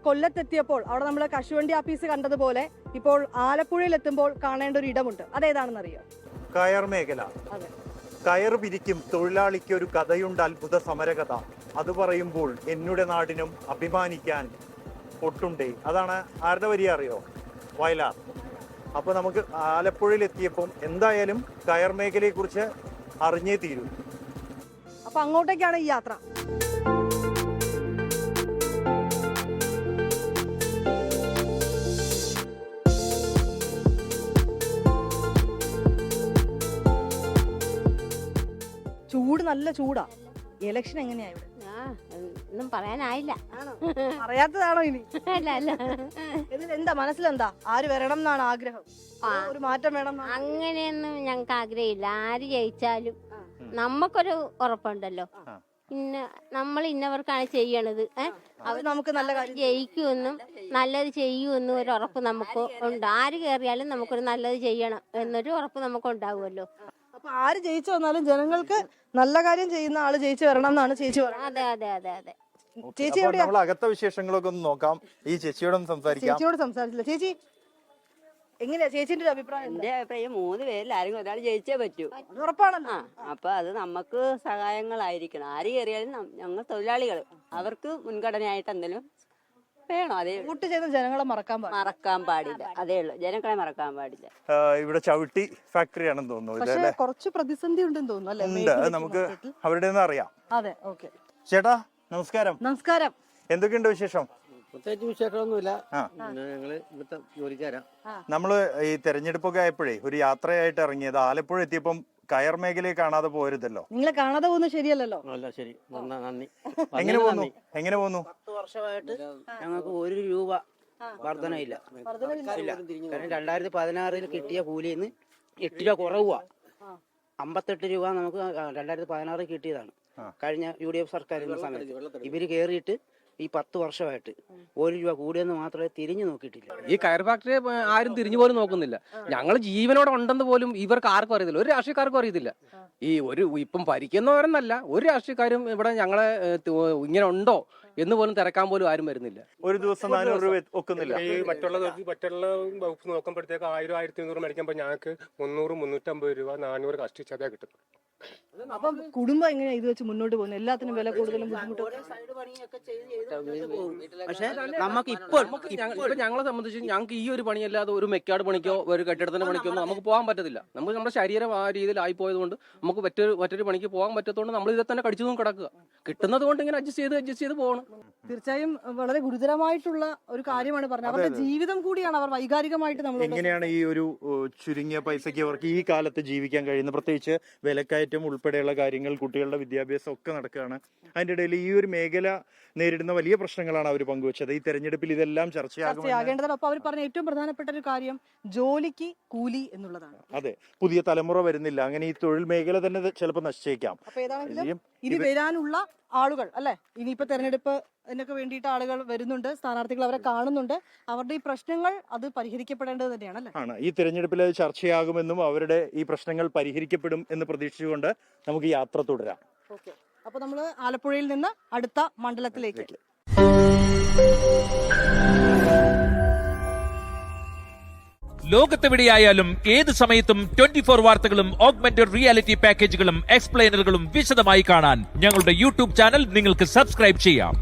കൊല്ലത്തെത്തിയപ്പോൾ അവിടെ നമ്മൾ കശുവണ്ടി ആപ്പീസ് കണ്ടതുപോലെ ഇപ്പോൾ ആലപ്പുഴയിൽ എത്തുമ്പോൾ കാണേണ്ട ഒരു ഇടമുണ്ട്. അതേതാണെന്നറിയോ? കയർ മേഖല. കയർ പിരിക്കും തൊഴിലാളിക്ക് ഒരു കഥയുണ്ട്, അത്ഭുത സമരകഥ. അത് പറയുമ്പോൾ എന്നുടെ നാടിനും അഭിമാനിക്കാൻ ഒട്ടുണ്ടേ. അതാണ് ആരുടെ വരി അറിയോ? വയലാർ. അപ്പൊ നമുക്ക് ആലപ്പുഴയിൽ എത്തിയപ്പം എന്തായാലും കയർ മേഖലയെ കുറിച്ച് അറിഞ്ഞേ തീരൂ. അപ്പൊ അങ്ങോട്ടേക്കാണ് ഈ യാത്ര. ചൂട് നല്ല ചൂടാ. ഇലക്ഷൻ എങ്ങനെയാ ഇവിടെ? ഒന്നും പറയാനായില്ല. അറിയാത്തതാണോ ഇനി? അല്ല അല്ല, ഇതിലെന്താ മനസ്സിലെന്താ? ആര് വരണം എന്നാണ് ആഗ്രഹം? ഒരു മാറ്റം വേണം? അങ്ങനെയൊന്നും ഞങ്ങൾക്ക് ആഗ്രഹമില്ല. ആര് ജയിച്ചാലും നമുക്കൊരു ഉറപ്പുണ്ടല്ലോ, നമ്മൾ ഇന്നവർക്കാണ് ചെയ്യണത്, അവർ നമുക്ക് നല്ല കാര്യം ജയിക്കുമെന്നും നല്ലത് ചെയ്യുമെന്നും ഒരു ഉറപ്പ് നമുക്ക് ഉണ്ട്. ആര് കയറിയാലും നമുക്കൊരു നല്ലത് ചെയ്യണം എന്നൊരു ഉറപ്പ് നമുക്ക് ഉണ്ടാവുമല്ലോ. അപ്പൊ ആര് ജയിച്ചു വന്നാലും ജനങ്ങൾക്ക് നല്ല കാര്യം ചെയ്യുന്ന ആള് ജയിച്ചു വരണം എന്നാണ് ചേച്ചി പറയുന്നത്. അതെ അതെ അതെ അതെ. ചേച്ചി നമ്മൾ അകത്ത വിശേഷങ്ങളൊക്കെ ഒന്ന് നോക്കാം. ഈ ചേച്ചിയോടൊന്ന് സംസാരിക്കാം. ചേച്ചിയോട് സംസാരിച്ചില്ല. ചേച്ചി എങ്ങനെയാ ചേച്ചിന്റെ ഒരു അഭിപ്രായം? എന്റെ അഭിപ്രായം 3 പേരിൽ ആരെങ്കിലും ഒരാൾ ജയിച്ചേ പറ്റൂ. ഉറപ്പാണല്ലോ. അപ്പൊ അത് നമുക്ക് സഹായങ്ങളായിരിക്കണം. ആര് കയറിയാലും ഞങ്ങൾ തൊഴിലാളികൾ അവർക്ക് മുൻഗണനയായിട്ട് എന്തെങ്കിലും വേണം. അതേ വോട്ട് ചെയ്യുന്ന ജനങ്ങളെ മറക്കാൻ പാടില്ല. അതേ ഉള്ളു, ജനങ്ങളെ മറക്കാൻ പാടില്ല. ഇവിടെ ചവിട്ടി ഫാക്ടറി ആണെന്ന് തോന്നുന്നു. പക്ഷേ കുറച്ച് പ്രതിസന്ധി ഉണ്ടെന്ന് തോന്നുന്നു അല്ലേ? നമുക്ക് അവരുടെ അറിയാം. അതെ, ഓക്കെ. ചേട്ടാ നമസ്കാരം. നമസ്കാരം. എന്തൊക്കെയുണ്ട് വിശേഷം? പ്രത്യേകിച്ച് വിശേഷമൊന്നുമില്ല. ഞങ്ങള് ഇവിടുത്തെ ജോലിക്കാരാ. നമ്മള് ഈ തെരഞ്ഞെടുപ്പൊക്കെ ആയപ്പോഴേ ഒരു യാത്രയായിട്ട് ഇറങ്ങിയത്. ആലപ്പുഴ എത്തിയപ്പം കയർ മേഖലയെ കാണാതെ പോരുതല്ലോ. നിങ്ങളെ കാണാതെ പോകുന്നത് ശരിയല്ലോ. അല്ല, ശരി, നന്ദി. എങ്ങനെ പോന്നു? 10 വർഷമായിട്ട് ഞങ്ങൾക്ക് 1 രൂപ വർധനയില്ല. കാരണം 2016 കിട്ടിയ കൂലിന്ന് 8 രൂപ കുറവാ. 58 രൂപ നമുക്ക് 2016 കിട്ടിയതാണ്. കഴിഞ്ഞ UDF സർക്കാരിന്റെ സമയത്ത് ഇവര് കേറിയിട്ട് ഈ 10 വർഷമായിട്ട് 1 രൂപ കൂടിയെന്ന് മാത്രമേ തിരിഞ്ഞു നോക്കിയിട്ടില്ല. ഈ കയർ ഫാക്ടറി ആരും തിരിഞ്ഞു പോലും നോക്കുന്നില്ല. ഞങ്ങൾ ജീവനോടെ ഉണ്ടെന്ന് പോലും ഇവർക്ക് ആർക്കും അറിയത്തില്ല. ഒരു രാഷ്ട്രീയക്കാർക്കും അറിയത്തില്ല. ഈ ഇപ്പം ഭരിക്കുന്നവരെന്നല്ല, ഒരു രാഷ്ട്രീയക്കാരും ഇവിടെ ഞങ്ങളെ ഇങ്ങനെ ഉണ്ടോ എന്ന് പോലും തിരക്കാൻ പോലും ആരും വരുന്നില്ല. ഒരു ദിവസം 400 രൂപ ഒക്കുന്നില്ല. ഈ മറ്റുള്ള വകുപ്പ് നോക്കുമ്പോഴത്തേക്ക് 1000, 1500 മേടിക്കുമ്പോൾ ഞങ്ങൾക്ക് 300, 350 രൂപ, 400 കഷ്ടിച്ചതേ കിട്ടും. അപ്പം കുടുംബം എങ്ങനെയാ ഇത് വെച്ച് മുന്നോട്ട് പോകുന്നത്? എല്ലാത്തിനും വില കൂടുതലും പക്ഷെ നമുക്ക് ഇപ്പോൾ ഞങ്ങളെ സംബന്ധിച്ച് ഞങ്ങൾക്ക് ഈ ഒരു പണിയല്ലാതെ ഒരു മെക്കാട് പണിക്കോ ഒരു കെട്ടിടത്തിന്റെ പണിക്കോ ഒന്നും നമുക്ക് പോകാൻ പറ്റത്തില്ല. നമുക്ക് നമ്മുടെ ശരീരം ആ രീതിയിൽ ആയിപ്പോയത് കൊണ്ട് നമുക്ക് മറ്റൊരു പണിക്ക് പോകാൻ പറ്റത്തോണ്ട് നമ്മൾ ഇതിൽ തന്നെ കടിച്ചു കിടക്കുക. കിട്ടുന്നത് കൊണ്ട് ഇങ്ങനെ അഡ്ജസ്റ്റ് ചെയ്ത് പോകണം. തീർച്ചയായും വളരെ ഗുരുതരമായിട്ടുള്ള ഒരു കാര്യമാണ് പറഞ്ഞത്. അവരുടെ ജീവിതം കൂടിയാണ്. അവർ വൈകാരികമായിട്ട് നമ്മൾ എങ്ങനെയാണ് ഈ ഒരു ചുരുങ്ങിയ പൈസയ്ക്ക് അവർക്ക് ഈ കാലത്ത് ജീവിക്കാൻ കഴിയുന്നത്? പ്രത്യേകിച്ച് വിലക്കയറ്റം ഉൾപ്പെടെയുള്ള കാര്യങ്ങൾ, കുട്ടികളുടെ വിദ്യാഭ്യാസം ഒക്കെ നടക്കുകയാണ്. അതിന്റെ ഇടയിൽ ഈ ഒരു മേഖല നേരിടുന്ന വലിയ പ്രശ്നങ്ങളാണ് അവർ പങ്കുവച്ചത്. ഈ തെരഞ്ഞെടുപ്പിൽ ഇതെല്ലാം ചർച്ചയാകേണ്ടതാണ്. അപ്പൊ അവർ പറഞ്ഞ ഏറ്റവും പ്രധാനപ്പെട്ട ഒരു കാര്യം ജോലിക്ക് കൂലി എന്നുള്ളതാണ്. അതെ, പുതിയ തലമുറ വരുന്നില്ല. അങ്ങനെ ഈ തൊഴിൽ മേഖല തന്നെ ചിലപ്പോൾ നശിച്ചേക്കാം. അപ്പൊ ഏതാണെങ്കിലും ഇനി വരാനുള്ള ആളുകൾ അല്ലെ, ഇനിയിപ്പോ തെരഞ്ഞെടുപ്പ് ഇതിനൊക്കെ വേണ്ടിയിട്ട് ആളുകൾ വരുന്നുണ്ട്, സ്ഥാനാർത്ഥികൾ അവരെ കാണുന്നുണ്ട്. അവരുടെ ഈ പ്രശ്നങ്ങൾ അത് പരിഹരിക്കപ്പെടേണ്ടത് തന്നെയാണ് അല്ലെ? ആണ്. ഈ തെരഞ്ഞെടുപ്പിൽ ചർച്ചയാകുമെന്നും അവരുടെ ഈ പ്രശ്നങ്ങൾ പരിഹരിക്കപ്പെടും എന്ന് പ്രതീക്ഷിച്ചുകൊണ്ട് നമുക്ക് യാത്ര തുടരാം. ഓക്കെ. അപ്പൊ നമ്മള് ആലപ്പുഴയിൽ നിന്ന് അടുത്ത മണ്ഡലത്തിലേക്ക്. ലോകത്തെവിടെയായാലും ഏത് സമയത്തും 24 വാർത്തകളും ഓഗ്മെന്റഡ് റിയാലിറ്റി പാക്കേജുകളും എക്സ്പ്ലെയിനറുകളും വിശദമായി കാണാൻ ഞങ്ങളുടെ YouTube ചാനൽ നിങ്ങൾക്ക് സബ്സ്ക്രൈബ് ചെയ്യാം.